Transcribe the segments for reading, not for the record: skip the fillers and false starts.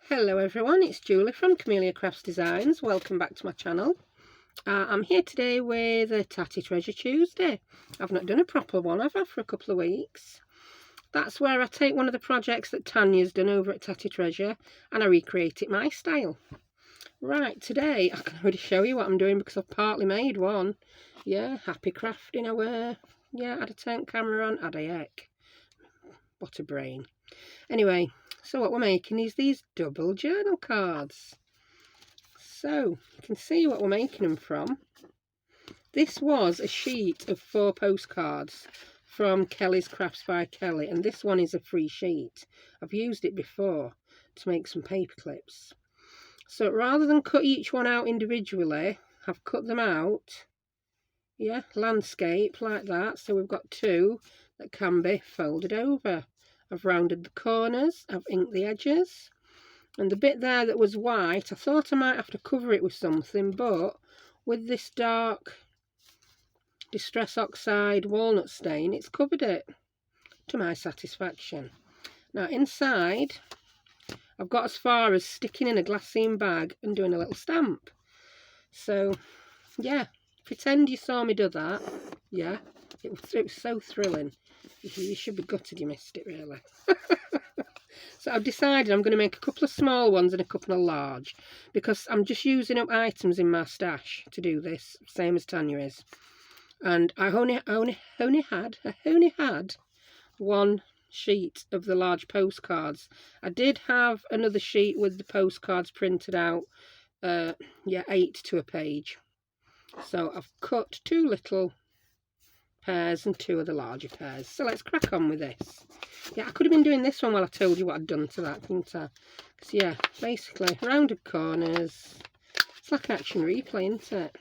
Hello everyone, it's Julie from Camelia Crafts Designs. Welcome back to my channel. I'm here today with a Tatty Treasure Tuesday. I've not done a proper one, have I, for a couple of weeks. That's where I take one of the projects that Tania's done over at Tatty Treasure and I recreate it my style. Right, today I can already show you what I'm doing because I've partly made one. Yeah, happy crafting I were. Yeah, had a turn camera on, had a heck. What a brain. Anyway, so what we're making is these double journal cards. So you can see what we're making them from. This was a sheet of 4 postcards from Kelly's Crafts by Kelly, and this one is a free sheet. I've used it before to make some paper clips. So rather than cut each one out individually, I've cut them out, yeah, landscape like that. So we've got 2 that can be folded over. I've rounded the corners, I've inked the edges, and the bit there that was white, I thought I might have to cover it with something, but with this dark Distress Oxide walnut stain, it's covered it to my satisfaction. Now inside, I've got as far as sticking in a glassine bag and doing a little stamp. So yeah, pretend you saw me do that. Yeah, it was so thrilling. You should be gutted you missed it, really. So I've decided I'm going to make a couple of small ones and a couple of large, because I'm just using up items in my stash to do this, same as Tania is. And I only had one sheet of the large postcards. I did have another sheet with the postcards printed out, 8 to a page. So I've cut 2 little pairs and 2 of the larger pairs. So let's crack on with this. Yeah, I could have been doing this one while I told you what I'd done to that, couldn't I? Because yeah, basically rounded corners. It's like action replay, isn't it?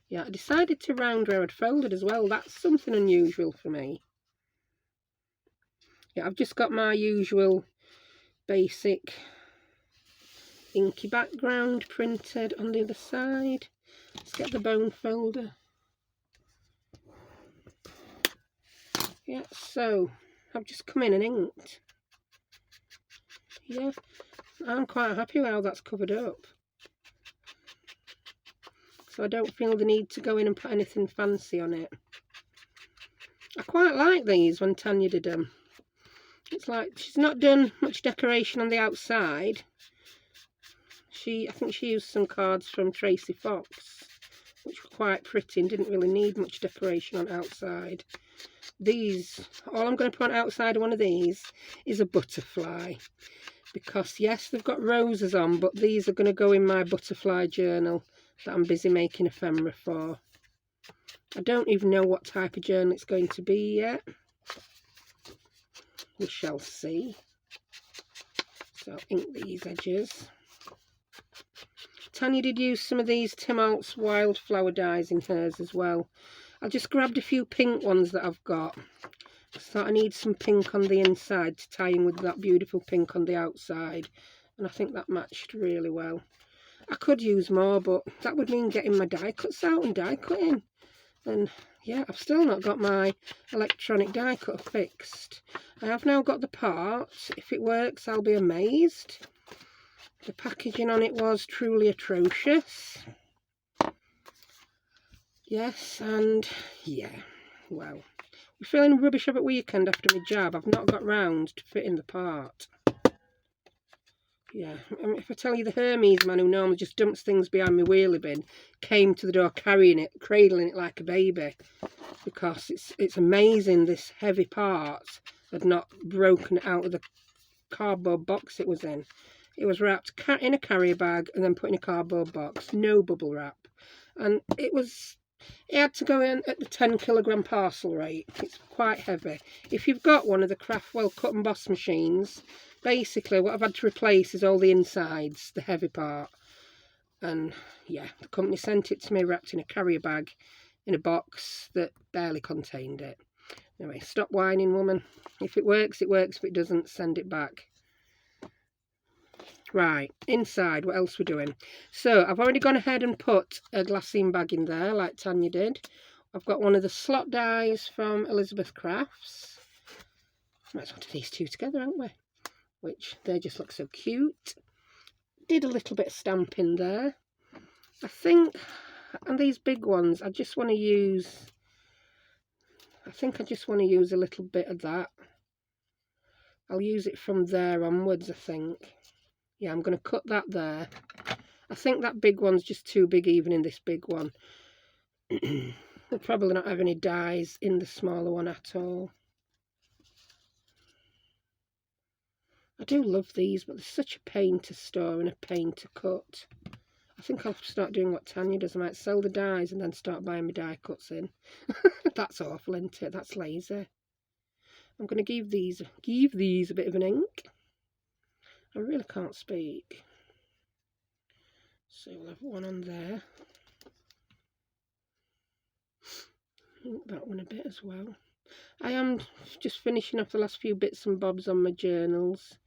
Yeah, I decided to round where I'd folded as well. That's something unusual for me. Yeah, I've just got my usual basic inky background printed on the other side. Let's get the bone folder. Yeah, so I've just come in and inked. Yeah, I'm quite happy with how that's covered up. So I don't feel the need to go in and put anything fancy on it. I quite like these when Tania did them. It's like she's not done much decoration on the outside. I think she used some cards from Tracy Fox, which were quite pretty and didn't really need much decoration on outside. These, all I'm going to put on outside of one of these is a butterfly, because yes, they've got roses on, but these are going to go in my butterfly journal that I'm busy making ephemera for. I don't even know what type of journal it's going to be yet. We shall see. So ink these edges. Tania did use some of these Tim Holtz wildflower dyes in hers as well. I just grabbed a few pink ones that I've got. So I need some pink on the inside to tie in with that beautiful pink on the outside. And I think that matched really well. I could use more, but that would mean getting my die cuts out and die cutting. And yeah, I've still not got my electronic die cut fixed. I have now got the parts. If it works, I'll be amazed. The packaging on it was truly atrocious. Yes, and yeah, well, we're feeling rubbish over weekend after my jab. I've not got round to fitting the part. Yeah, I mean, if I tell you the Hermes man who normally just dumps things behind my wheelie bin came to the door carrying it, cradling it like a baby, because it's amazing this heavy part had not broken out of the cardboard box it was in. It was wrapped in a carrier bag and then put in a cardboard box, no bubble wrap, and it had to go in at the 10kg parcel rate. It's quite heavy. If you've got one of the Craftwell cut and boss machines, basically what I've had to replace is all the insides, the heavy part. And yeah, the company sent it to me wrapped in a carrier bag in a box that barely contained it. Anyway, stop whining, woman. If it works, it works. If it doesn't, send it back. Right, inside, what else we're doing? So I've already gone ahead and put a glassine bag in there like Tania did. I've got one of the slot dies from Elizabeth Crafts. Might as well do these two together, aren't we? Which, they just look so cute. Did a little bit of stamping there. I think, and these big ones, I just want to use, I think I just want to use a little bit of that. I'll use it from there onwards, I think. Yeah, I'm going to cut that there. I think that big one's just too big even in this big one. We'll probably not have any dies in the smaller one at all. I do love these, but they're such a pain to store and a pain to cut. I think I'll start doing what Tanya does. I might sell the dies and then start buying my die cuts in. That's awful, isn't it? That's lazy. I'm going to give these a bit of an ink. I really can't speak. So we'll have one on there. Ink that one a bit as well. I am just finishing off the last few bits and bobs on my journals.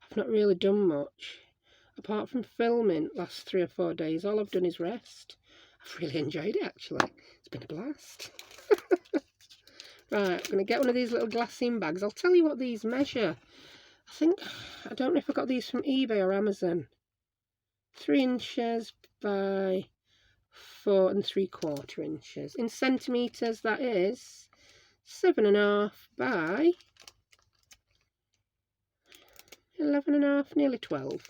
I've not really done much. Apart from filming last 3 or 4 days, all I've done is rest. I've really enjoyed it, actually. It's been a blast. Right, I'm going to get one of these little glassine bags. I'll tell you what these measure. I don't know if I got these from eBay or Amazon. 3 inches by 4 3/4 inches. In centimetres, that is 7.5 by 11.5, nearly 12.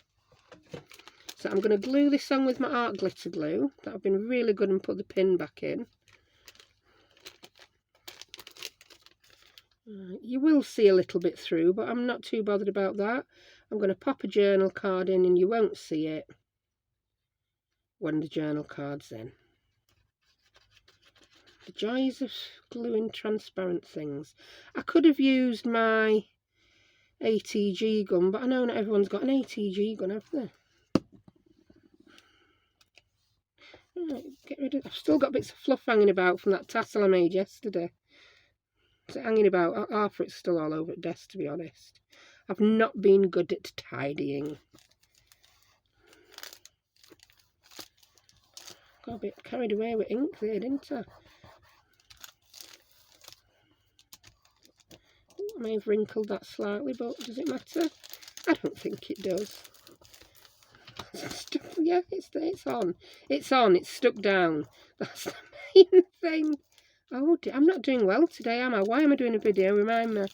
So I'm going to glue this on with my art glitter glue. That would have been really good, and put the pin back in. You will see a little bit through, but I'm not too bothered about that. I'm going to pop a journal card in, and you won't see it when the journal card's in. The joys of gluing transparent things. I could have used my ATG gun, but I know not everyone's got an ATG gun, have they? Right, get rid of. I've still got bits of fluff hanging about from that tassel I made yesterday. It's hanging about. Half of it's still all over the desk, to be honest. I've not been good at tidying. Got a bit carried away with ink there, didn't I? I may have wrinkled that slightly, but does it matter? I don't think it does. Yeah, it's on. It's on. It's stuck down. That's the main thing. Oh dear, I'm not doing well today, am I? Why am I doing a video? Remind me.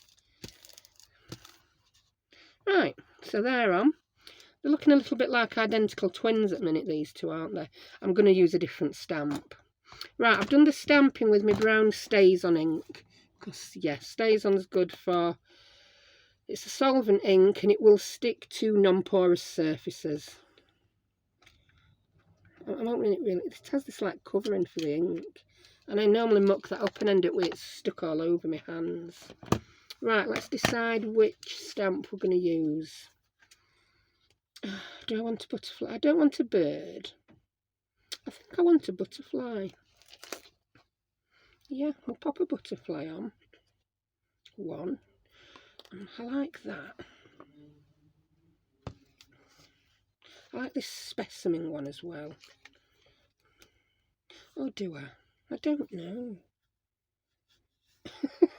Right, so they're on. They're looking a little bit like identical twins at the minute, these two, aren't they? I'm going to use a different stamp. Right, I've done the stamping with my brown Stays On ink. Because, yeah, Stays On is good for... It's a solvent ink, and it will stick to non-porous surfaces. I'm opening it really... It has this, like, covering for the ink. And I normally muck that up and end up with it stuck all over my hands. Right, let's decide which stamp we're going to use. Do I want a butterfly? I don't want a bird. I think I want a butterfly. Yeah, we'll pop a butterfly on. One. And I like that. I like this specimen one as well. Oh, do I? I don't know.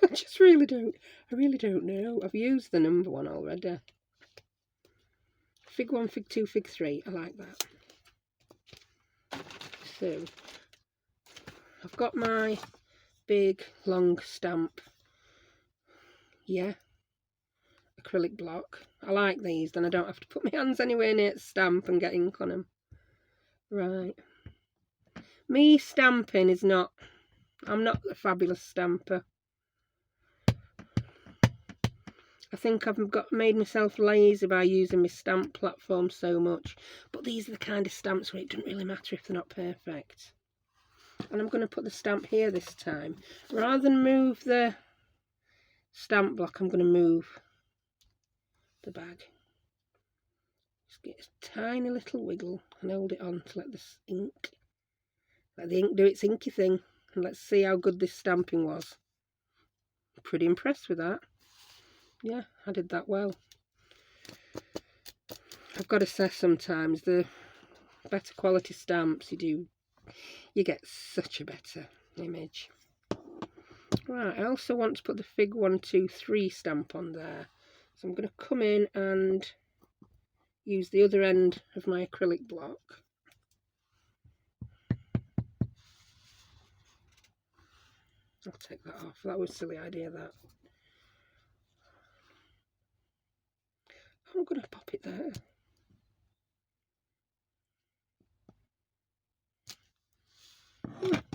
I just really don't. I really don't know. I've used the number one already. Fig 1, Fig 2, Fig 3. I like that. So, I've got my big, long stamp. Yeah. Acrylic block. I like these, then I don't have to put my hands anywhere near the stamp and get ink on them. Right. Me stamping is not... I'm not a fabulous stamper. I think I've made myself lazy by using my stamp platform so much. But these are the kind of stamps where it doesn't really matter if they're not perfect. And I'm going to put the stamp here this time. Rather than move the stamp block, I'm going to move the bag. Just get a tiny little wiggle and hold it on to let the ink do its inky thing. And let's see how good this stamping was. Pretty impressed with that. Yeah, I did that well. I've got to say, sometimes the better quality stamps you get such a better image. Right, I also want to put the Fig 1, 2, 3 stamp on there. So I'm going to come in and use the other end of my acrylic block. I'll take that off. That was a silly idea, that. I'm going to pop it there.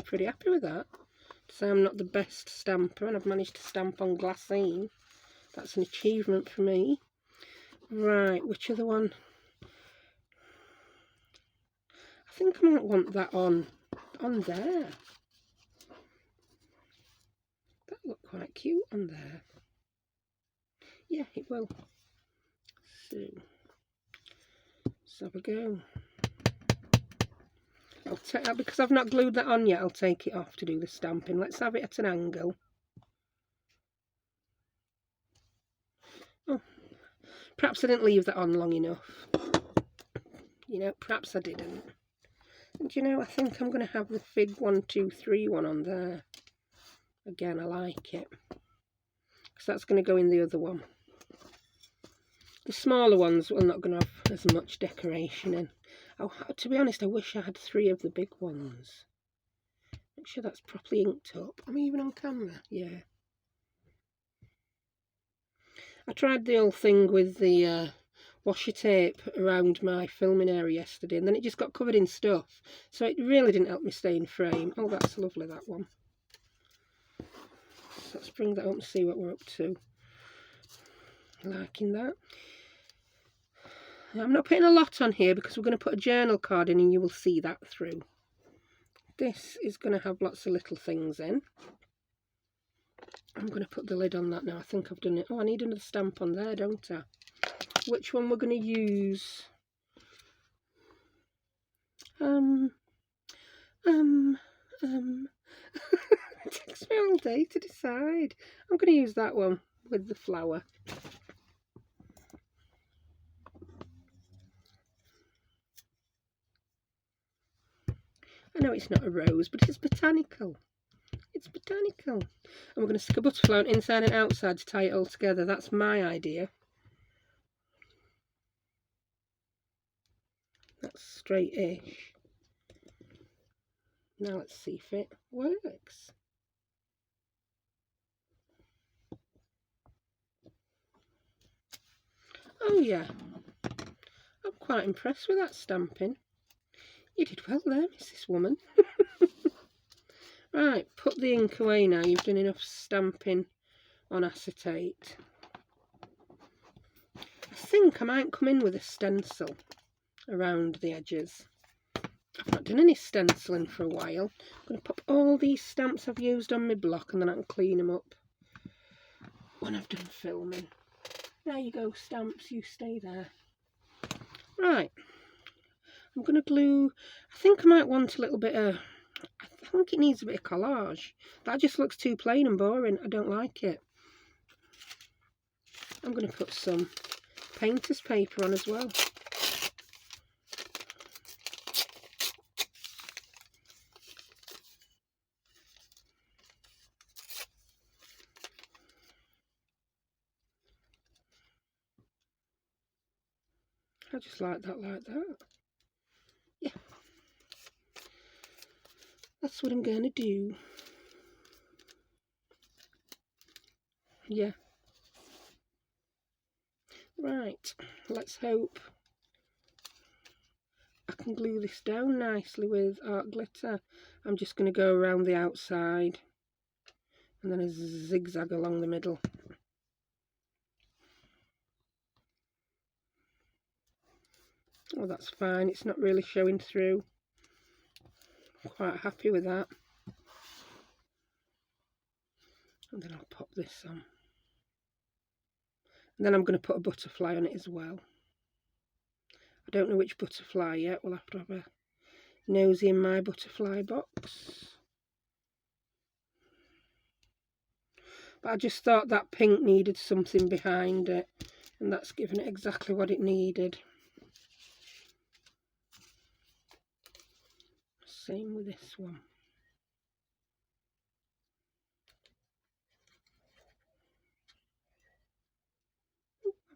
Pretty happy with that. So I'm not the best stamper and I've managed to stamp on glassine. That's an achievement for me. Right, which other one? I think I might want that on there. That look quite cute on there. Yeah, it will. So, let's have a go. I'll take that because I've not glued that on yet. I'll take it off to do the stamping. Let's have it at an angle. Oh, perhaps I didn't leave that on long enough. You know, perhaps I didn't. And you know, I think I'm going to have the Fig 1, 2, 3 one on there. Again, I like it. Because that's going to go in the other one. The smaller ones are not going to have as much decoration in. Oh, to be honest, I wish I had 3 of the big ones. Make sure that's properly inked up. I'm even on camera. Yeah. I tried the old thing with the washi tape around my filming area yesterday, and then it just got covered in stuff. So it really didn't help me stay in frame. Oh, that's lovely, that one. So let's bring that up and see what we're up to. Liking that. I'm not putting a lot on here because we're going to put a journal card in and you will see that through. This is going to have lots of little things in. I'm going to put the lid on that now. I think I've done it. Oh, I need another stamp on there, don't I? Which one we're going to use? It takes me all day to decide. I'm going to use that one with the flower. I know it's not a rose, but it's botanical. It's botanical. And we're going to stick a butterfly on inside and outside to tie it all together. That's my idea. That's straight-ish. Now let's see if it works. Oh yeah, I'm quite impressed with that stamping. You did well there, Mrs. Woman. Right, put the ink away now. You've done enough stamping on acetate. I think I might come in with a stencil around the edges. I've not done any stenciling for a while. I'm going to pop all these stamps I've used on my block and then I can clean them up when I've done filming. There you go, stamps, you stay there. Right, I'm going to glue. I think I might want a little bit of, I think it needs a bit of collage. That just looks too plain and boring. I don't like it. I'm going to put some painter's paper on as well. I just like that, Yeah. That's what I'm going to do. Yeah. Right, let's hope I can glue this down nicely with art glitter. I'm just going to go around the outside and then a zigzag along the middle. Oh, that's fine. It's not really showing through. I'm quite happy with that. And then I'll pop this on. And then I'm going to put a butterfly on it as well. I don't know which butterfly yet. We'll have to have a nosy in my butterfly box. But I just thought that pink needed something behind it. And that's given it exactly what it needed. Same with this one.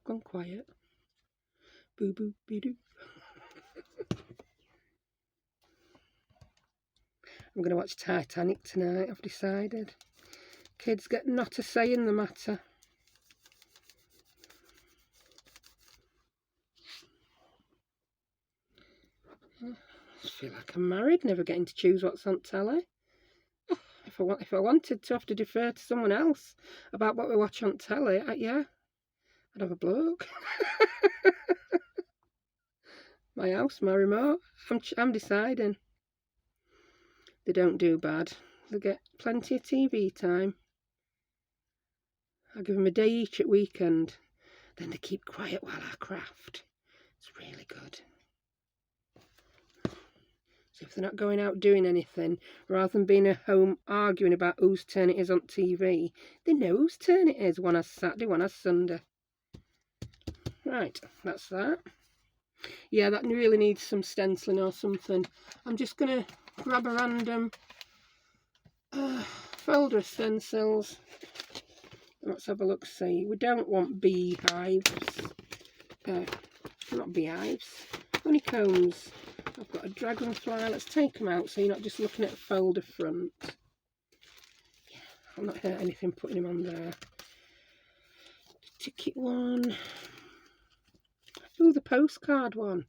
Gone quiet. Boo boo boo doo. I'm going to watch Titanic tonight, I've decided. Kids get not a say in the matter. I feel like I'm married, never getting to choose what's on telly. If I wanted to have to defer to someone else about what we watch on telly, yeah, I'd have a bloke. My house, my remote. I'm deciding. They don't do bad. They get plenty of TV time. I give them a day each at weekend. Then they keep quiet while I craft. It's really good. So if they're not going out doing anything, rather than being at home arguing about whose turn it is on TV, they know whose turn it is. One has Saturday, one has Sunday. Right, that's that. Yeah, that really needs some stenciling or something. I'm just going to grab a random folder of stencils. Let's have a look, see. We don't want beehives. Not beehives. Honeycombs. I've got a dragonfly. Let's take them out so you're not just looking at a folder front. Yeah, I'll not hurt anything putting them on there. Ticket one. Ooh, the postcard one.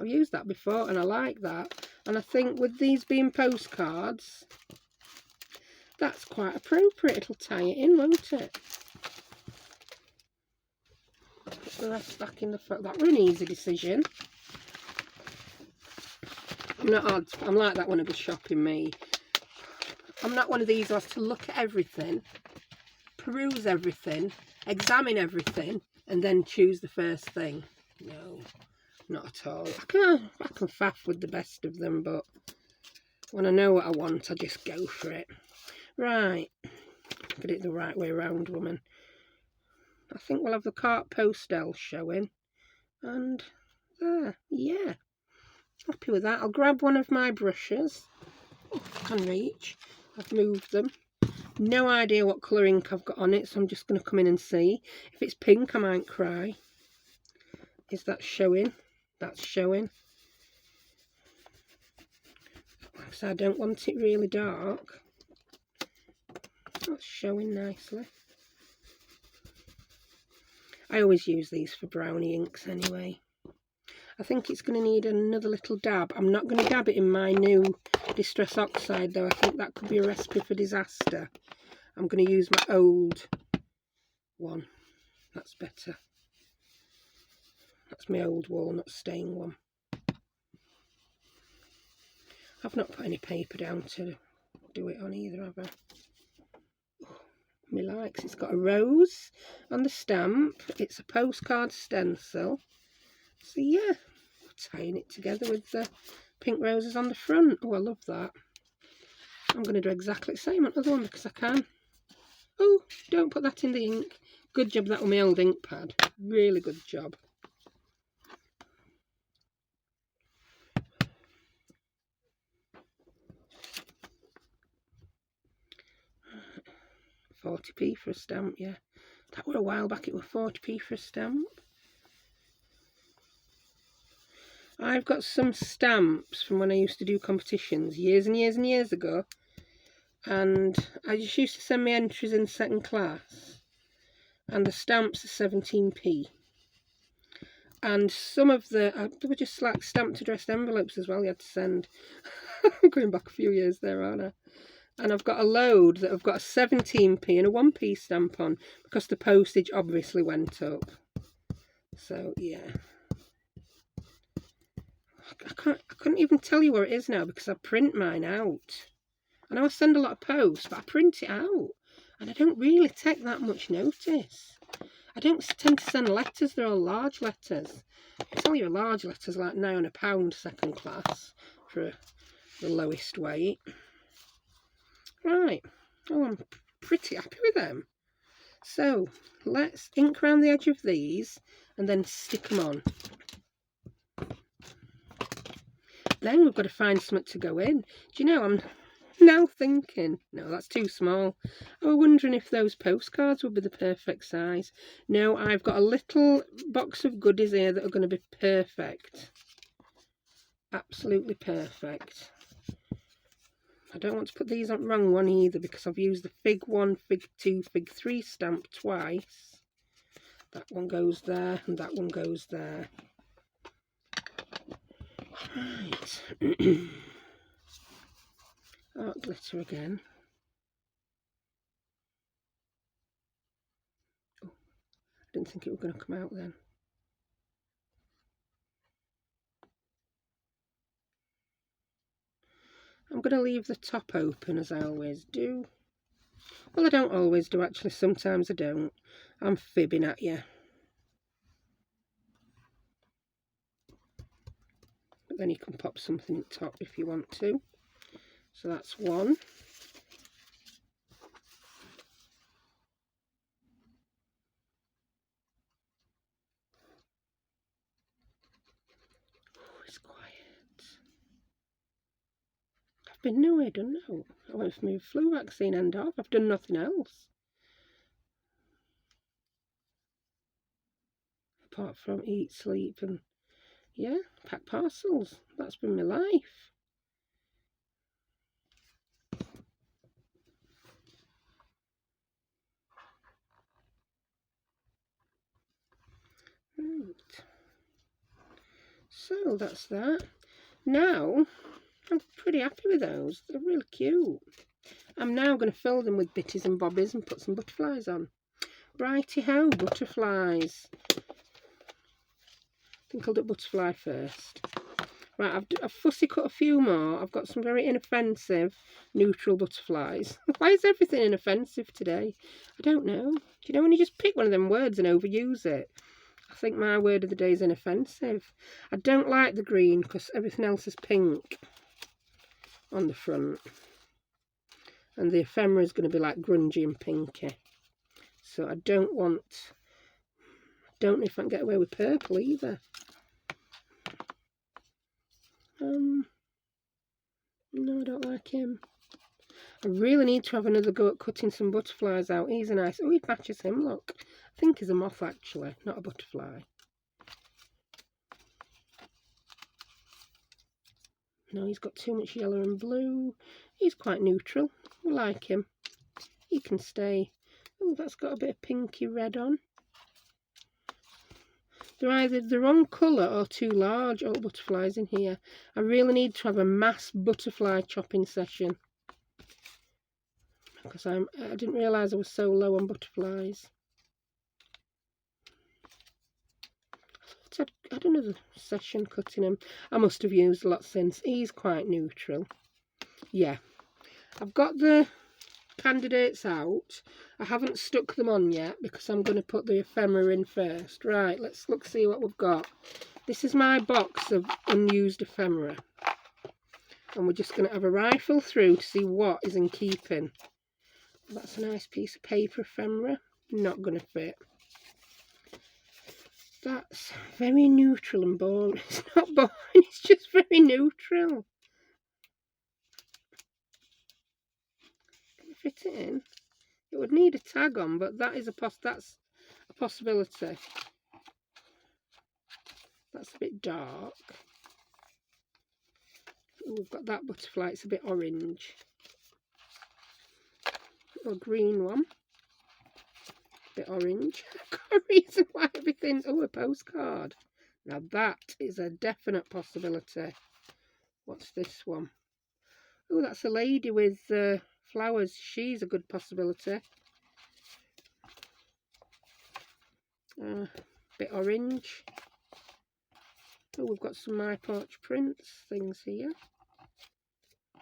I've used that before and I like that. And I think with these being postcards, that's quite appropriate. It'll tie it in, won't it? Put the rest back in the photo. That was an easy decision. I'm not odd. I'm like that when I go shopping, me. I'm not one of these who has to look at everything, peruse everything, examine everything, and then choose the first thing. No, not at all. I can faff with the best of them, but when I know what I want, I just go for it. Right, get it the right way around, woman. I think we'll have the cart postel showing, and there, yeah. Happy with that. I'll grab one of my brushes. Oh, I can reach. I've moved them. No idea what colour ink I've got on it, so I'm just going to come in and see. If it's pink, I might cry. Is that showing? That's showing. So I don't want it really dark. That's showing nicely. I always use these for brownie inks anyway. I think it's going to need another little dab. I'm not going to dab it in my new Distress Oxide though. I think that could be a recipe for disaster. I'm going to use my old one. That's better. That's my old walnut stain one. I've not put any paper down to do it on either, have I? Oh, me likes. It's got a rose on the stamp. It's a postcard stencil. So yeah, tying it together with the pink roses on the front. Oh, I love that. I'm going to do exactly the same on the other one because I can. Oh, don't put that in the ink. Good job that with my old ink pad. Really good job. Right. 40p for a stamp, yeah. That were a while back, it was 40p for a stamp. I've got some stamps from when I used to do competitions years and years and years ago. And I just used to send my entries in second class. And the stamps are 17p. And some of they were just like stamped addressed envelopes as well you had to send. I'm going back a few years there, aren't I? And I've got a load that have got a 17p and a 1p stamp on because the postage obviously went up. So yeah. I couldn't even tell you where it is now because I print mine out. I know I send a lot of posts, but I print it out. And I don't really take that much notice. I don't tend to send letters, they're all large letters. I tell you a large letter's like now on £1 second class for the lowest weight. Right, oh, I'm pretty happy with them. So let's ink around the edge of these and then stick them on. Then we've got to find something to go in. Do you know, Now thinking, no, that's too small. I was wondering if those postcards would be the perfect size. No, I've got a little box of goodies here that are going to be perfect. Absolutely perfect. I don't want to put these on the wrong one either, because I've used the Fig 1, Fig 2, Fig 3 stamp twice. That one goes there and that one goes there. Right. Art glitter again. Oh, I didn't think it was going to come out then. I'm going to leave the top open as I always do. Well, I don't always do actually, sometimes I don't. I'm fibbing at you. But then you can pop something at the top if you want to. So that's one. Oh, it's quiet. I've been nowhere, done now. I went for my flu vaccine end off. I've done nothing else. Apart from eat, sleep and, yeah, pack parcels. That's been my life. Right. So that's that. Now, I'm pretty happy with those. They're really cute. I'm now going to fill them with bitties and bobbies and put some butterflies on. Righty-ho, butterflies. I think I'll do butterfly first. Right, I've fussy cut a few more. I've got some very inoffensive neutral butterflies. Why is everything inoffensive today? I don't know. Do you know when you just pick one of them words and overuse it? I think my word of the day is inoffensive. I don't like the green because everything else is pink on the front. And the ephemera is going to be like grungy and pinky. So I don't know if I can get away with purple either. No, I don't like him. I really need to have another go at cutting some butterflies out. He's a nice... Oh, he matches him, look. I think he's a moth, actually, not a butterfly. No, he's got too much yellow and blue. He's quite neutral. I like him. He can stay. Oh, that's got a bit of pinky red on. They're either the wrong colour or too large. Oh, butterflies in here. I really need to have a mass butterfly chopping session. Because I didn't realise I was so low on butterflies. I had another session cutting him. I must have used a lot since. He's quite neutral. Yeah. I've got the candidates out. I haven't stuck them on yet because I'm going to put the ephemera in first. Right, let's see what we've got. This is my box of unused ephemera. And we're just going to have a rifle through to see what is in keeping. That's a nice piece of paper ephemera. Not going to fit. That's very neutral and boring. It's not boring, it's just very neutral. Can you fit it in? It would need a tag on, but that's a possibility. That's a bit dark. Ooh, we've got that butterfly, it's a bit orange. A green one. Bit orange. I've got a reason why everything... Oh, a postcard. Now that is a definite possibility. What's this one? Oh, that's a lady with flowers. She's a good possibility. Bit orange. Oh, we've got some My Porch Prints things here.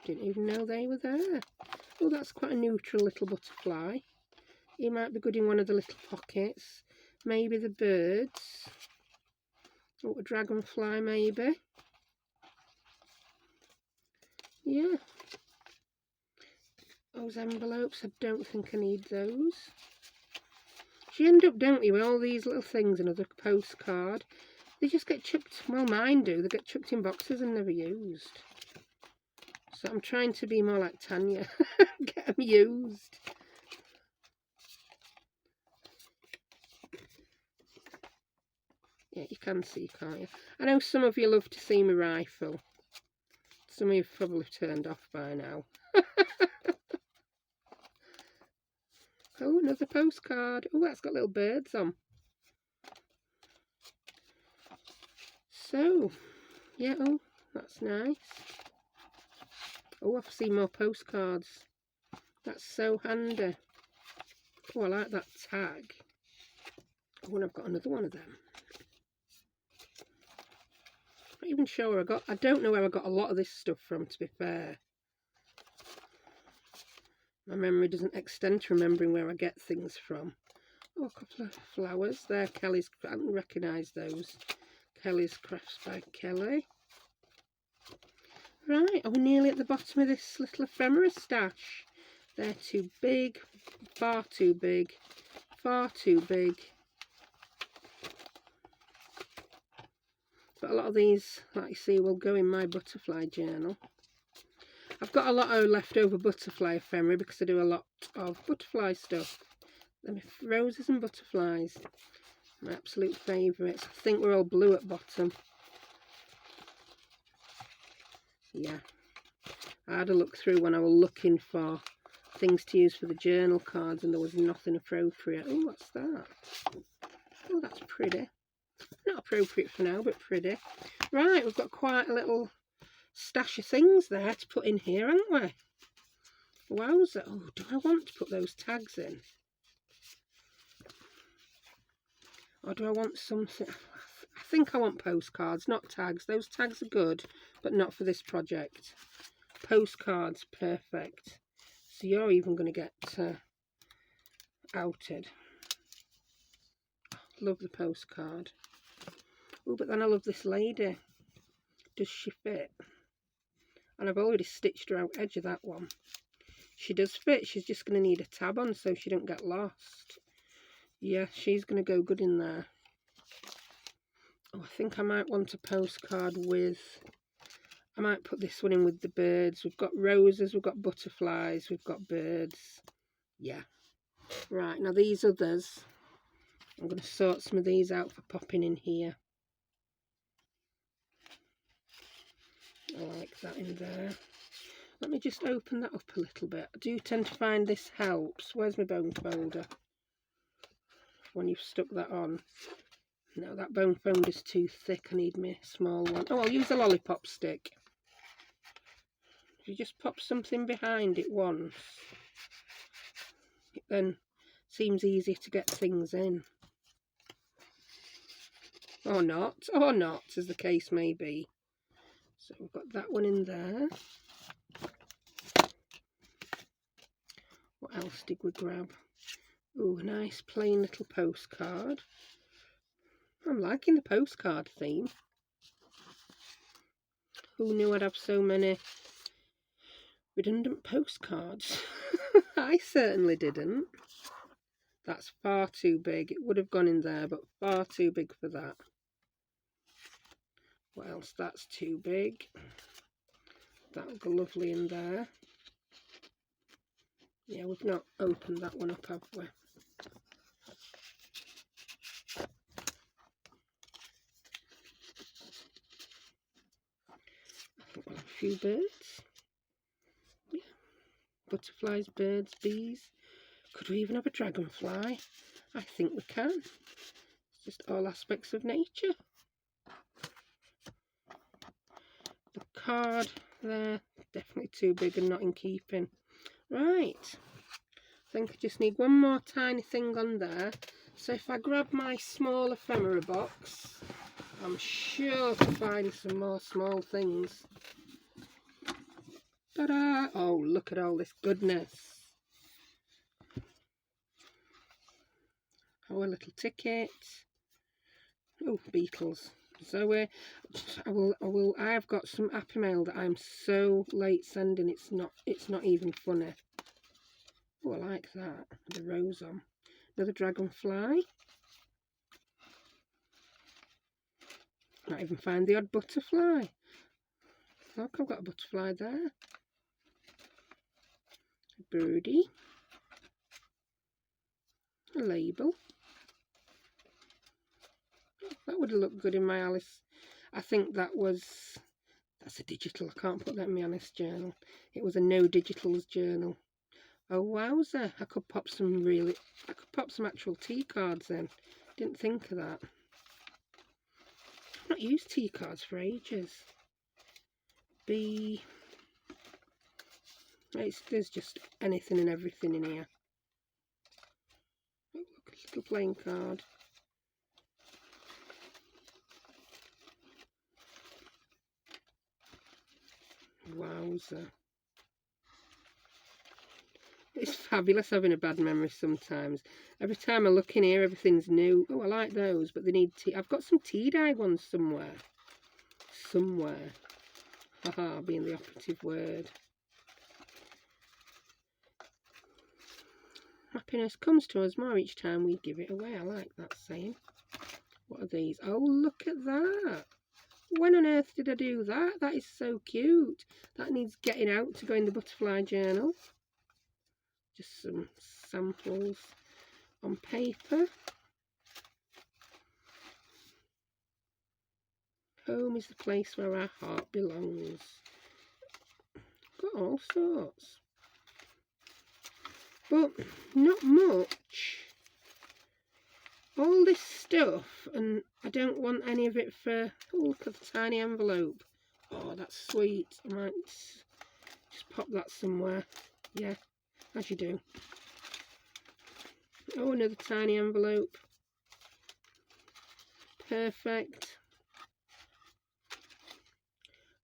Didn't even know they were there. Oh, that's quite a neutral little butterfly. He might be good in one of the little pockets. Maybe the birds. Oh, a dragonfly maybe. Yeah. Those envelopes, I don't think I need those. You end up, don't you, with all these little things, another postcard. They just get chucked, well mine do, they get chucked in boxes and never used. So I'm trying to be more like Tania. Get them used. Yeah, you can see, can't you? I know some of you love to see my rifle. Some of you have probably turned off by now. Oh, another postcard. Oh, that's got little birds on. So, yeah, oh, that's nice. Oh, I've seen more postcards. That's so handy. Oh, I like that tag. Oh, and I've got another one of them. Not even sure where I got. I don't know where I got a lot of this stuff from, to be fair. My memory doesn't extend to remembering where I get things from. Oh, a couple of flowers there. Kelly's, I don't recognise those. Kelly's Crafts by Kelly. Right, are we nearly at the bottom of this little ephemera stash? They're too big, far too big, far too big. But a lot of these, like you see, will go in my butterfly journal. I've got a lot of leftover butterfly ephemera because I do a lot of butterfly stuff. They're my roses and butterflies. My absolute favourites. I think we're all blue at bottom. Yeah. I had a look through when I was looking for things to use for the journal cards and there was nothing appropriate. Oh, what's that? Oh, that's pretty. Not appropriate for now, but pretty. Right, we've got quite a little stash of things there to put in here, haven't we? Wowza. Oh, do I want to put those tags in? Or do I want something? I think I want postcards, not tags. Those tags are good, but not for this project. Postcards, perfect. So you're even going to get outed. Love the postcard. Oh, but then I love this lady. Does she fit? And I've already stitched her out edge of that one. She does fit. She's just going to need a tab on so she don't get lost. Yeah, she's going to go good in there. Oh, I think I might want a postcard with... I might put this one in with the birds. We've got roses, we've got butterflies, we've got birds. Yeah. Right, now these others, I'm going to sort some of these out for popping in here. I like that in there. Let me just open that up a little bit. I do tend to find this helps. Where's my bone folder? When you've stuck that on. No, that bone folder's too thick. I need my small one. Oh, I'll use a lollipop stick. If you just pop something behind it once, it then seems easier to get things in. Or not, as the case may be. So we've got that one in there. What else did we grab? Oh, a nice plain little postcard. I'm liking the postcard theme. Who knew I'd have so many redundant postcards? I certainly didn't. That's far too big. It would have gone in there, but far too big for that. What else? That's too big. That'll go lovely in there. Yeah, we've not opened that one up, have we? I think we'll have a few birds. Yeah. Butterflies, birds, bees. Could we even have a dragonfly? I think we can. It's just all aspects of nature. The card there, definitely too big and not in keeping. Right, I think I just need one more tiny thing on there. So if I grab my small ephemera box, I'm sure to find some more small things. Ta-da! Oh, look at all this goodness. Our little ticket. Oh, beetles. Zoe, I have got some Happy Mail that I'm so late sending. It's not even funny. Oh, I like that. The rose on. Another dragonfly. Might even find the odd butterfly. Look, I've got a butterfly there. birdie, a label. That would look good in my Alice. I think that's a digital. I can't put that in my Alice journal. It was a no digitals journal. Oh wowza, I could pop some actual tea cards in. Didn't think of that. I've not used tea cards for ages. There's just anything and everything in here. Oh, look, a little playing card. Wowza. It's fabulous having a bad memory sometimes. Every time I look in here, everything's new. Oh, I like those, but they need tea. I've got some tea dye ones somewhere. Haha, being the operative word. Happiness comes to us more each time we give it away. I like that saying. What are these? Oh, look at that. When on earth did I do that? That is so cute. That needs getting out to go in the butterfly journal. Just some samples on paper. Home is the place where our heart belongs. Got all sorts. But not much. All this stuff, and I don't want any of it for... Oh, look at the tiny envelope. Oh, that's sweet. I might just pop that somewhere. Yeah, as you do. Oh, another tiny envelope. Perfect.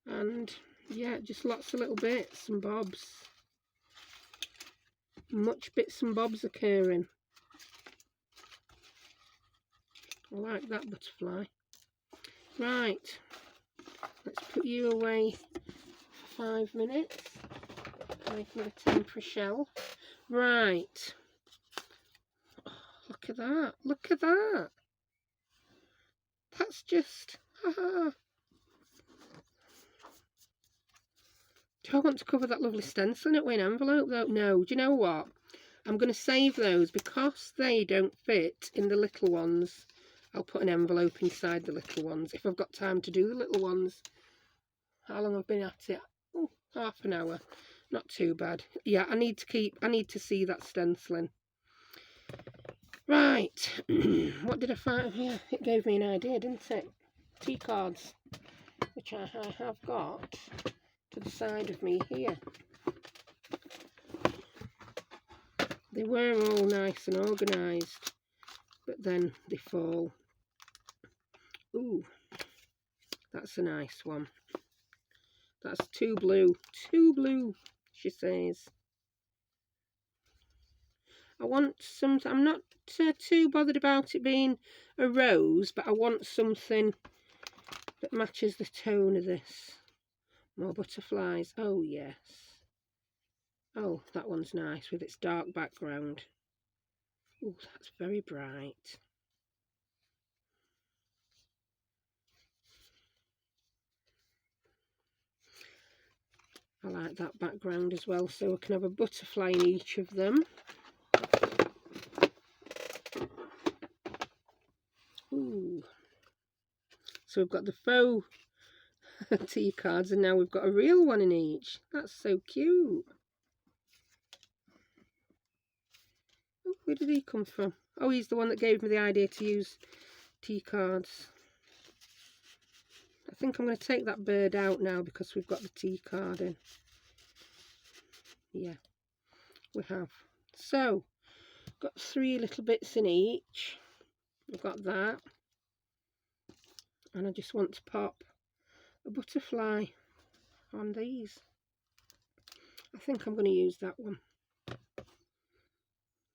And yeah, just lots of little bits and bobs. Much bits and bobs occurring. I like that butterfly. Right, let's put you away for 5 minutes. Making a temporary shelf. Right. Oh, look at that. Look at that. That's just... haha. Do I want to cover that lovely stencil in it with an envelope though? No. Do you know what? I'm going to save those because they don't fit in the little ones. I'll put an envelope inside the little ones if I've got time to do the little ones. How long I've been at it? Oh, half an hour. Not too bad. Yeah, I need to see that stenciling. Right. What did I find? Yeah, it gave me an idea, didn't it? Tea cards, which I have got to the side of me here. They were all nice and organised, but then they fall. Ooh, that's a nice one. That's too blue, she says. I want some, I'm not too bothered about it being a rose, but I want something that matches the tone of this. More butterflies. Oh, yes. Oh, that one's nice with its dark background. Oh, that's very bright. I like that background as well, so we can have a butterfly in each of them. Ooh. So we've got the faux tea cards and now we've got a real one in each. That's so cute. Oh, where did he come from? Oh, he's the one that gave me the idea to use tea cards. I think I'm going to take that bird out now because we've got the tea card in. Yeah, we have. So, got 3 little bits in each. We've got that. And I just want to pop a butterfly on these. I think I'm going to use that one.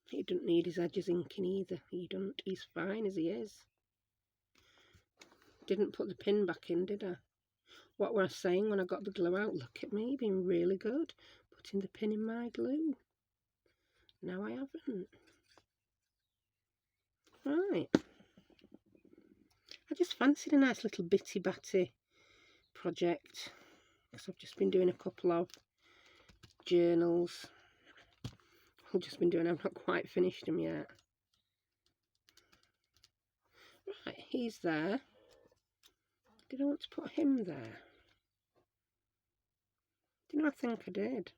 He doesn't need his edges inking either. He doesn't. He's fine as he is. Didn't put the pin back in, did I? What was I saying when I got the glue out? Look at me, being really good. Putting the pin in my glue. No, I haven't. Right. I just fancied a nice little bitty batty project. Because I've just been doing a couple of journals. I've just been doing. I've not quite finished them yet. Right, he's there. Did I want to put him there? Do you know, I think I did.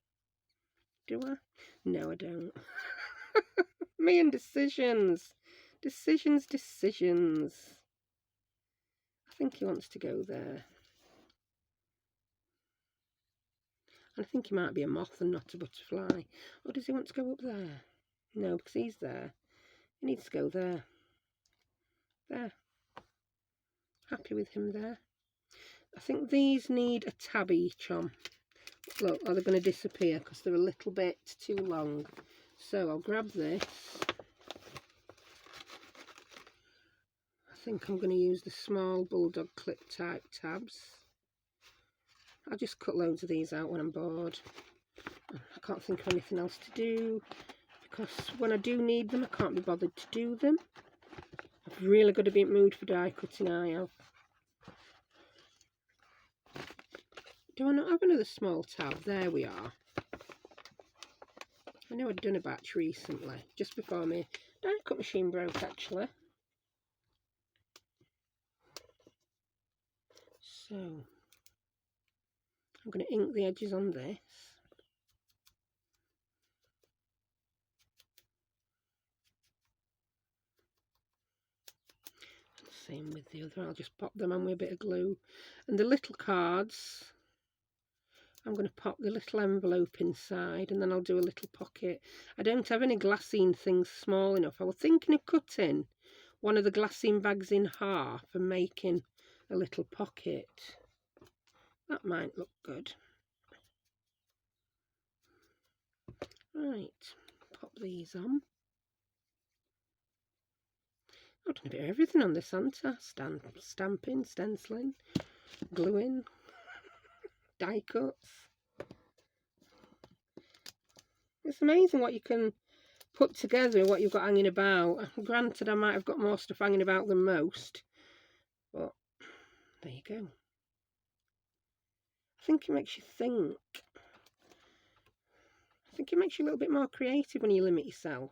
Do I? No, I don't. Me and decisions. Decisions. I think he wants to go there. And I think he might be a moth and not a butterfly. Or does he want to go up there? No, because he's there. He needs to go there. There. Happy with him there. I think these need a tab each on. Look, or they're going to disappear because they're a little bit too long. So I'll grab this. I think I'm going to use the small bulldog clip type tabs. I'll just cut loads of these out when I'm bored. I can't think of anything else to do, because when I do need them, I can't be bothered to do them. I've really got to be in the mood for die cutting, I have. Do I not have another small tab? There we are. I know I'd done a batch recently, just before my die cut machine broke actually. So, I'm going to ink the edges on this. Same with the other, I'll just pop them on with a bit of glue. And the little cards, I'm going to pop the little envelope inside, and then I'll do a little pocket. I don't have any glassine things small enough. I was thinking of cutting one of the glassine bags in half and making a little pocket. That might look good. Right, pop these on. I've done a bit of everything on this, haven't I? Stamping, stenciling, gluing, die cuts. It's amazing what you can put together, what you've got hanging about. Granted, I might have got more stuff hanging about than most, but there you go. I think it makes you think. I think it makes you a little bit more creative when you limit yourself.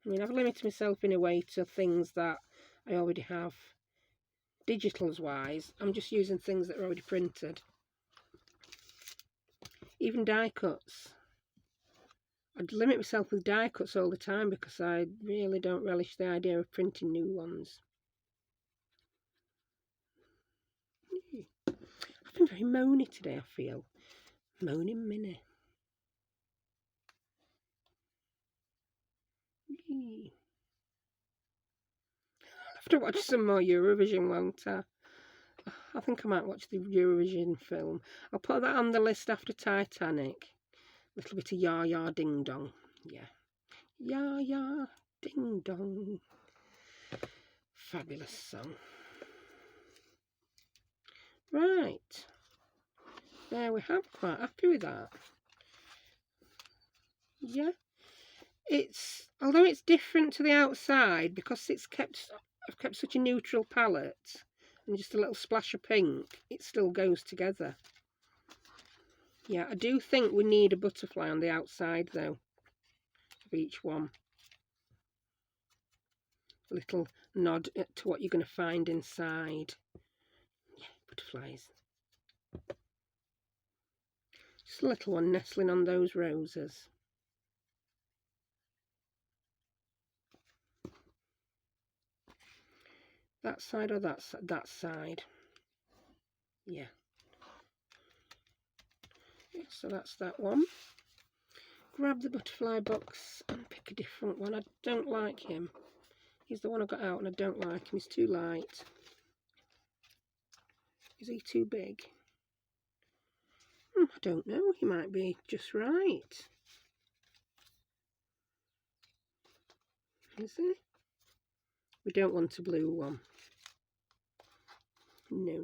I mean, I've limited myself in a way to things that I already have. Digitals wise, I'm just using things that are already printed. Even die cuts. I'd limit myself with die cuts all the time because I really don't relish the idea of printing new ones. I've been very moany today, I feel. Moaning Minnie. I'll have to watch some more Eurovision, won't I? I think I might watch the Eurovision film. I'll put that on the list after Titanic. A little bit of Ya Ya Ding Dong. Yeah. Ya Ya Ding Dong. Fabulous song. Right. There we have. Quite happy with that. Yeah. Although it's different to the outside, because I've kept such a neutral palette and just a little splash of pink, it still goes together. Yeah, I do think we need a butterfly on the outside though of each one. A little nod to what you're going to find inside. Yeah, butterflies. Just a little one nestling on those roses. That side or that side? Yeah. So that's that one. Grab the butterfly box and pick a different one. I don't like him. He's the one I got out and I don't like him. He's too light. Is he too big? I don't know. He might be just right. Is he? We don't want a blue one. No.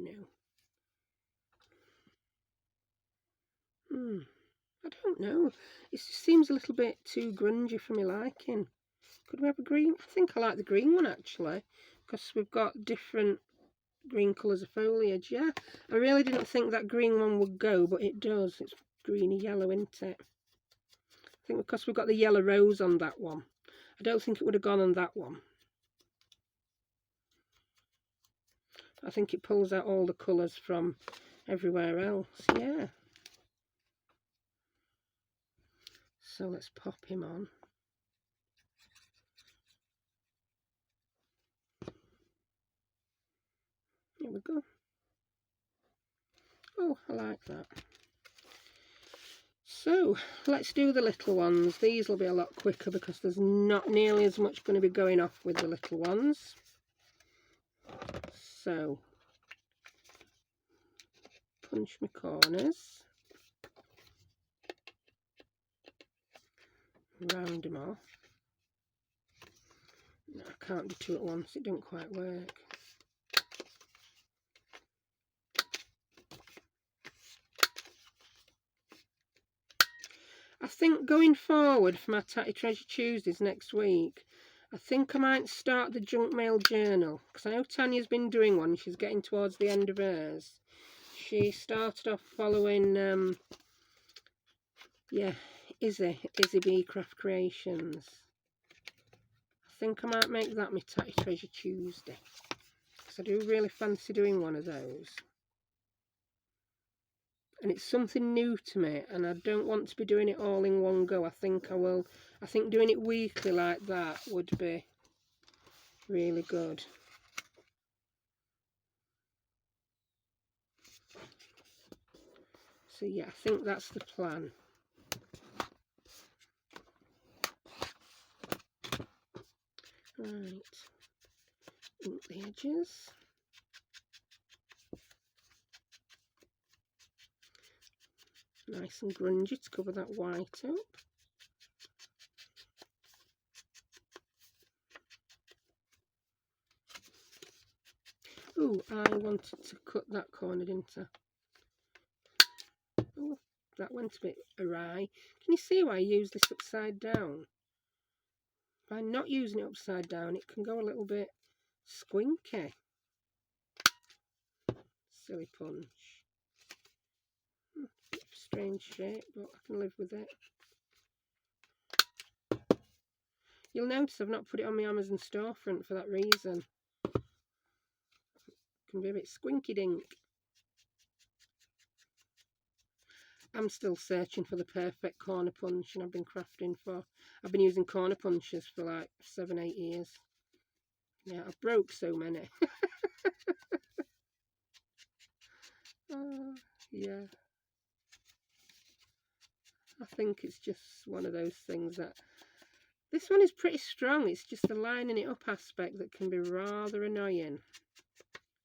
I don't know. It just seems a little bit too grungy for my liking. Could we have a green? I think I like the green one actually, because we've got different green colours of foliage. Yeah, I really didn't think that green one would go, but it does. It's greeny yellow, isn't it? I think because we've got the yellow rose on that one. I don't think it would have gone on that one. I think it pulls out all the colours from everywhere else, yeah. So let's pop him on. Here we go. Oh, I like that. So let's do the little ones. These will be a lot quicker because there's not nearly as much going to be going off with the little ones. So punch my corners, round them off. No, I can't do two at once, it didn't quite work. I think going forward for my Tatty Treasure Tuesdays next week, I think I might start the junk mail journal, because I know Tania's been doing one. She's getting towards the end of hers. She started off following Izzy B Craft Creations. I think I might make that my Tatty Treasure Tuesday, because I do really fancy doing one of those. And it's something new to me, and I don't want to be doing it all in one go. I think doing it weekly like that would be really good. So yeah, I think that's the plan. Right, ink the edges. Nice and grungy to cover that white up. Oh, I wanted to cut that corner, didn't I? Oh, that went a bit awry. Can you see why I use this upside down? By not using it upside down, it can go a little bit squinky. Silly punch. Strange shape, but I can live with it. You'll notice I've not put it on my Amazon storefront for that reason. It can be a bit squinky dink. I'm still searching for the perfect corner punch, and I've been using corner punches for like 7-8 years. Yeah, I broke so many. Yeah. I think it's just one of those things that... This one is pretty strong. It's just the lining it up aspect that can be rather annoying.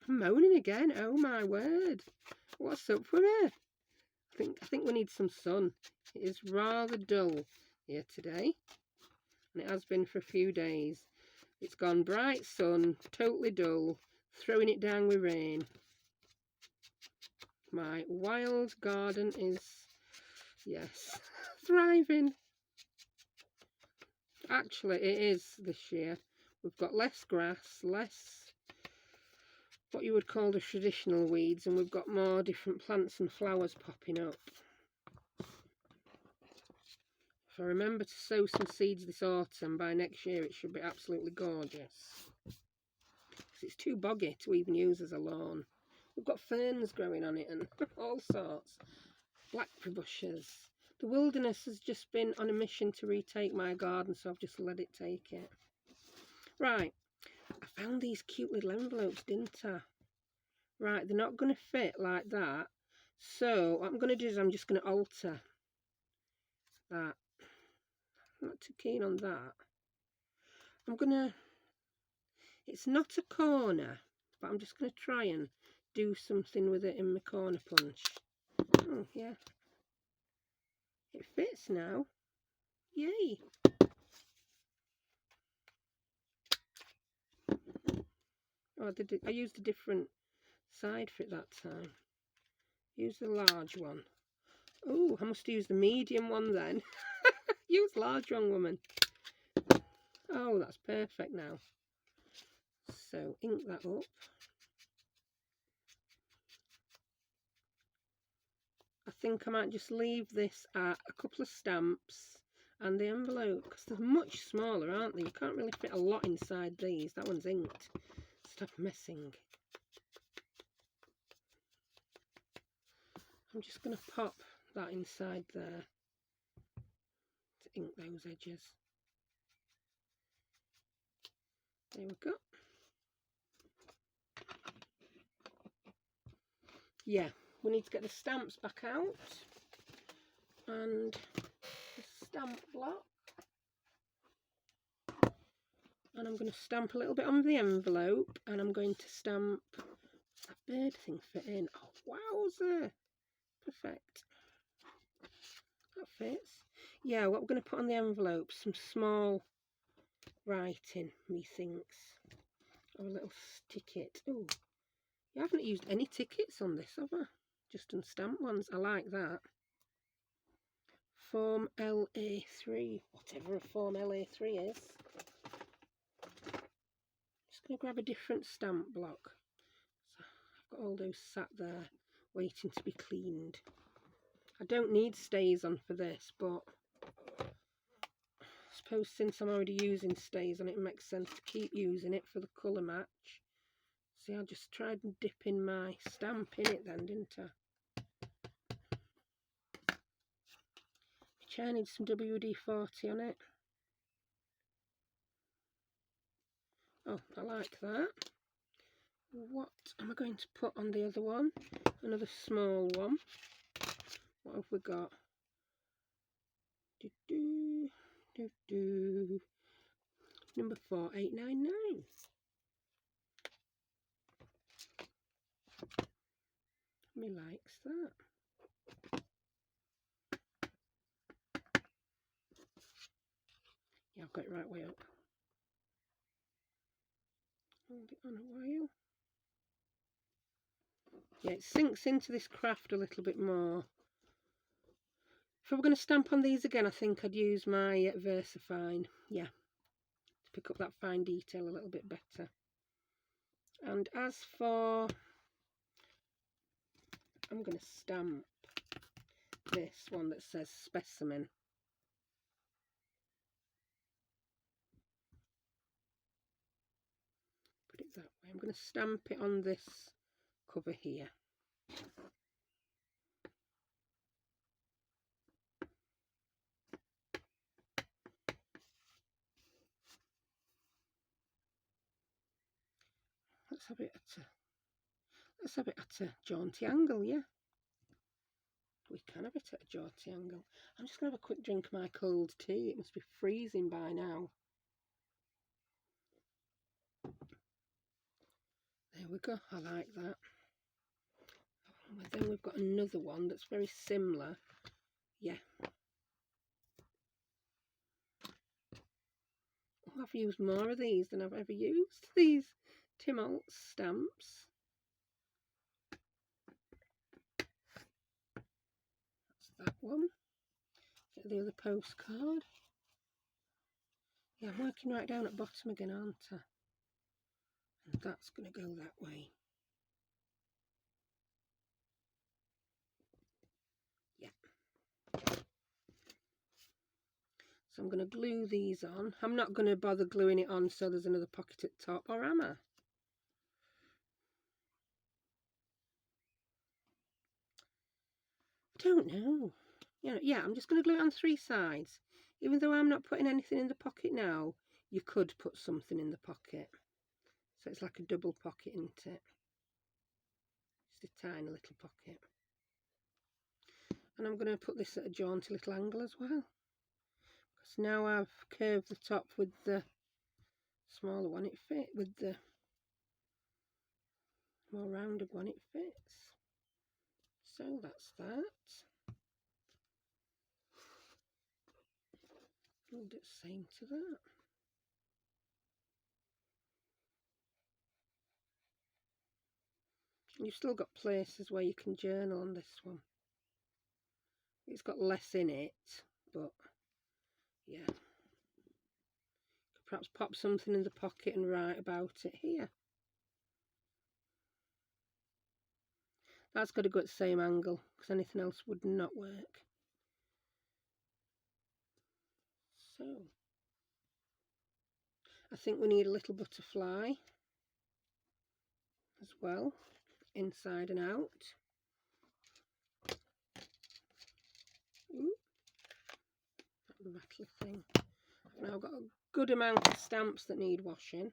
I'm moaning again. Oh my word. What's up with me? I think we need some sun. It is rather dull here today, and it has been for a few days. It's gone bright sun, totally dull, throwing it down with rain. My wild garden is, yes, thriving. Actually, it is this year. We've got less grass, less what you would call the traditional weeds, and we've got more different plants and flowers popping up. If I remember to sow some seeds this autumn, by next year it should be absolutely gorgeous. Because it's too boggy to even use as a lawn. We've got ferns growing on it and all sorts. Blackberry bushes. The wilderness has just been on a mission to retake my garden, so I've just let it take it. Right, I found these cute little envelopes, didn't I? Right, they're not going to fit like that. So what I'm going to do is I'm just going to alter that. I'm not too keen on that. I'm going to... It's not a corner, but I'm just going to try and do something with it in my corner punch. Oh, yeah. It fits now. Yay. Oh, I used a different side for it that time. Use the large one. Oh, I must use the medium one then. Use large one, woman. Oh, that's perfect now. So, ink that up. I think I might just leave this at a couple of stamps and the envelope, because they're much smaller, aren't they? You can't really fit a lot inside these. That one's inked. Stop messing. I'm just going to pop that inside there to ink those edges. There we go. Yeah, we need to get the stamps back out, and the stamp block. And I'm going to stamp a little bit on the envelope, and I'm going to stamp that bird thing fit in. Oh, wowzer. Perfect. That fits. Yeah, what we're going to put on the envelope, some small writing, methinks. Or a little ticket. Oh, you haven't used any tickets on this, have I? Just on stamp ones. I like that. Form LA3. Whatever a Form LA3 is. Just going to grab a different stamp block. So I've got all those sat there waiting to be cleaned. I don't need stays on for this, but I suppose since I'm already using stays on it, it makes sense to keep using it for the colour match. See, I just tried and dip in my stamp in it then, didn't I? Which I need some WD-40 on it. Oh, I like that. What am I going to put on the other one? Another small one. What have we got? Number 4899. Me likes that. Yeah, I've got it right way up. Hold it on a while. Yeah, it sinks into this craft a little bit more. If I were going to stamp on these again, I think I'd use my VersaFine. Yeah, to pick up that fine detail a little bit better. And as for, I'm going to stamp this one that says specimen. Put it that way. I'm going to stamp it on this cover here. Let's have it at a jaunty angle, yeah. We can have it at a jaunty angle. I'm just going to have a quick drink of my cold tea. It must be freezing by now. There we go. I like that. And then we've got another one that's very similar. Yeah. Oh, I've used more of these than I've ever used. These Tim Holtz stamps. That's that one. Get the other postcard. Yeah, I'm working right down at bottom again, aren't I? And that's going to go that way. Yeah. So I'm going to glue these on. I'm not going to bother gluing it on so there's another pocket at the top, or am I? I don't know. Yeah, I'm just going to glue it on 3 sides. Even though I'm not putting anything in the pocket now, you could put something in the pocket. So it's like a double pocket, isn't it? Just a tiny little pocket. And I'm going to put this at a jaunty little angle as well. Because now I've curved the top with the smaller one, it fits. With the more rounded one, it fits. So that's that. We'll do the same to that. You've still got places where you can journal on this one. It's got less in it, but yeah. Could perhaps pop something in the pocket and write about it here. That's got to go at the same angle because anything else would not work. So I think we need a little butterfly as well, inside and out. Ooh, that rattly thing. I've now got a good amount of stamps that need washing.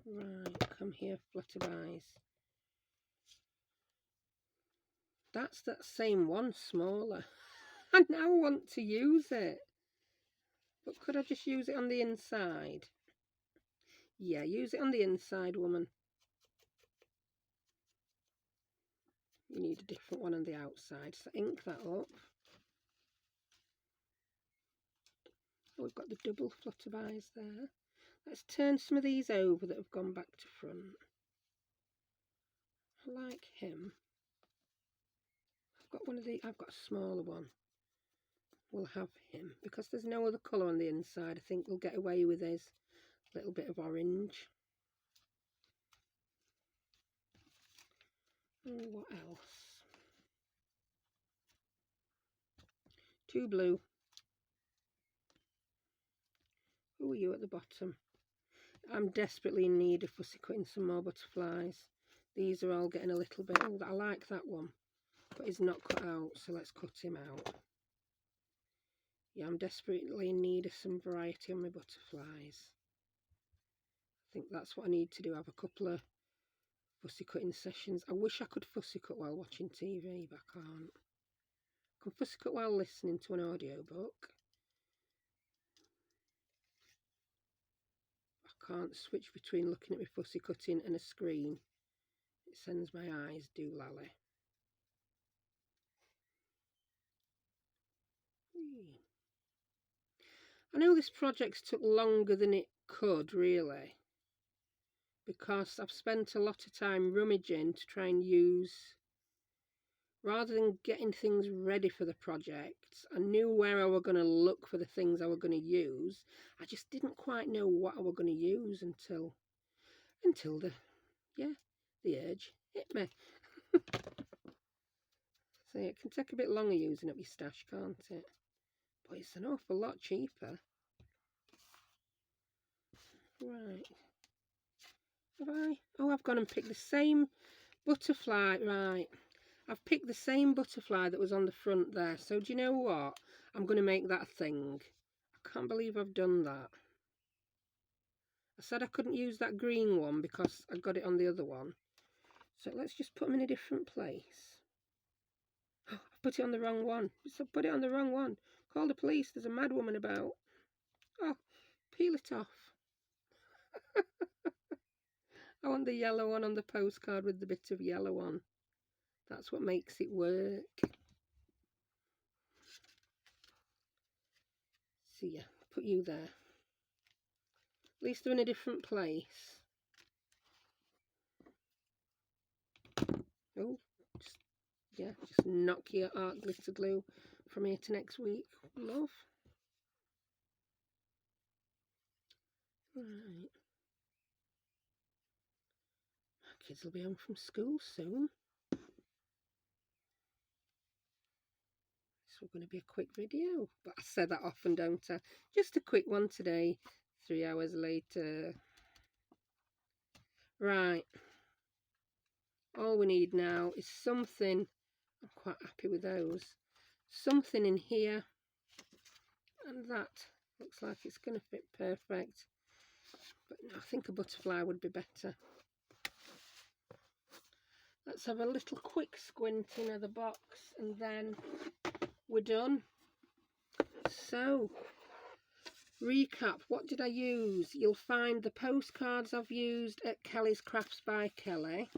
Right, come here, flutterbys. That's that same one, smaller. I now want to use it. But could I just use it on the inside? Yeah, use it on the inside, woman. You need a different one on the outside. So ink that up. Oh, we've got the double flutterbys there. Let's turn some of these over that have gone back to front. I like him. I've got one of the. I've got a smaller one. We'll have him because there's no other colour on the inside. I think we'll get away with his little bit of orange. Oh, what else? 2 blue. Who are you at the bottom? I'm desperately in need of fussy cutting some more butterflies. These are all getting a little bit. Oh, I like that one, but he's not cut out, so let's cut him out. Yeah, I'm desperately in need of some variety on my butterflies. I think that's what I need to do. Have a couple of fussy cutting sessions. I wish I could fussy cut while watching TV, but I can't. I can fussy cut while listening to an audiobook. I can't switch between looking at my fussy cutting and a screen. It sends my eyes doolally. I know this project's took longer than it could, really, because I've spent a lot of time rummaging to try and use, rather than getting things ready for the project. I knew where I were going to look for the things I were going to use. I just didn't quite know what I were going to use until the urge hit me. So it can take a bit longer using up your stash, can't it? But it's an awful lot cheaper. Right. Have I? Oh, I've gone and picked the same butterfly. Right. I've picked the same butterfly that was on the front there. So do you know what? I'm going to make that a thing. I can't believe I've done that. I said I couldn't use that green one because I got it on the other one. So let's just put them in a different place. Oh, I've put it on the wrong one. So put it on the wrong one. Call the police. There's a mad woman about. Oh, peel it off. I want the yellow one on the postcard with the bit of yellow on. That's what makes it work. So yeah, put you there. At least they're in a different place. Oh, just knock your art glitter glue from here to next week, love. Right. My kids will be home from school soon. So going to be a quick video, but I say that often, don't I? Just a quick one today, 3 hours later. Right, all we need now is something. I'm quite happy with those. Something in here, and that looks like it's going to fit perfect, but no, I think a butterfly would be better. Let's have a little quick squinting of the box and then we're done. So, recap, what did I use? You'll find the postcards I've used at Kelly's Crafts by Kelly.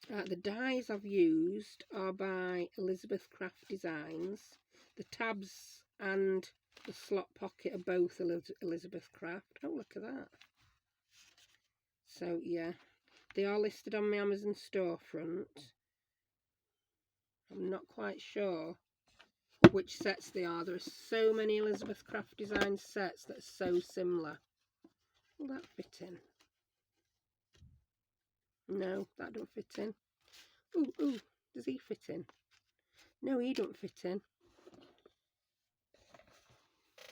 The dies I've used are by Elizabeth Craft Designs. The tabs and the slot pocket are both Elizabeth Craft. Oh, look at that. So, yeah, they are listed on my Amazon storefront. I'm not quite sure which sets they are. There are so many Elizabeth Craft Design sets that are so similar. Will that fit in? No, that don't fit in. Ooh, does he fit in? No, he don't fit in.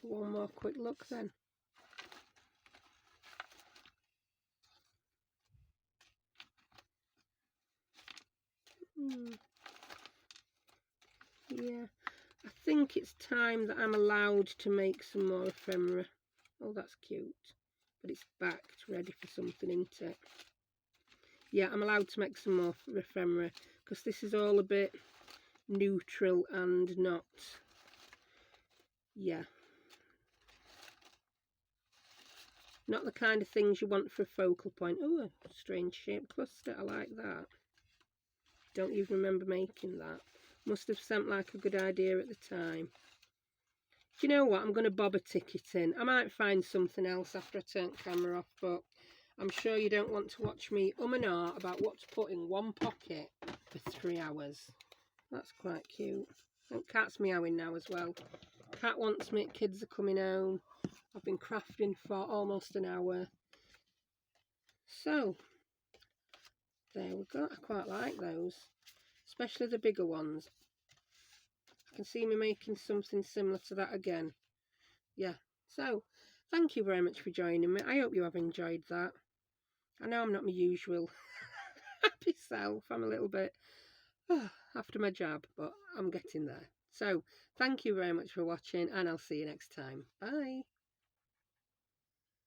one more quick look then. Yeah, I think it's time that I'm allowed to make some more ephemera. Oh, that's cute. But it's backed, ready for something, isn't it? Yeah, I'm allowed to make some more ephemera because this is all a bit neutral and not, yeah, not the kind of things you want for a focal point. Oh, a strange shaped cluster. I like that. Don't even remember making that. Must have seemed like a good idea at the time. Do you know what? I'm going to bob a ticket in. I might find something else after I turn the camera off, but I'm sure you don't want to watch me and ah about what to put in one pocket for 3 hours. That's quite cute. And cat's meowing now as well. Cat wants me, kids are coming home. I've been crafting for almost an hour. So, there we go. I quite like those, especially the bigger ones. I can see me making something similar to that again. Yeah, so thank you very much for joining me. I hope you have enjoyed that. I know I'm not my usual happy self. I'm a little bit after my jab, but I'm getting there. So thank you very much for watching, and I'll see you next time. Bye.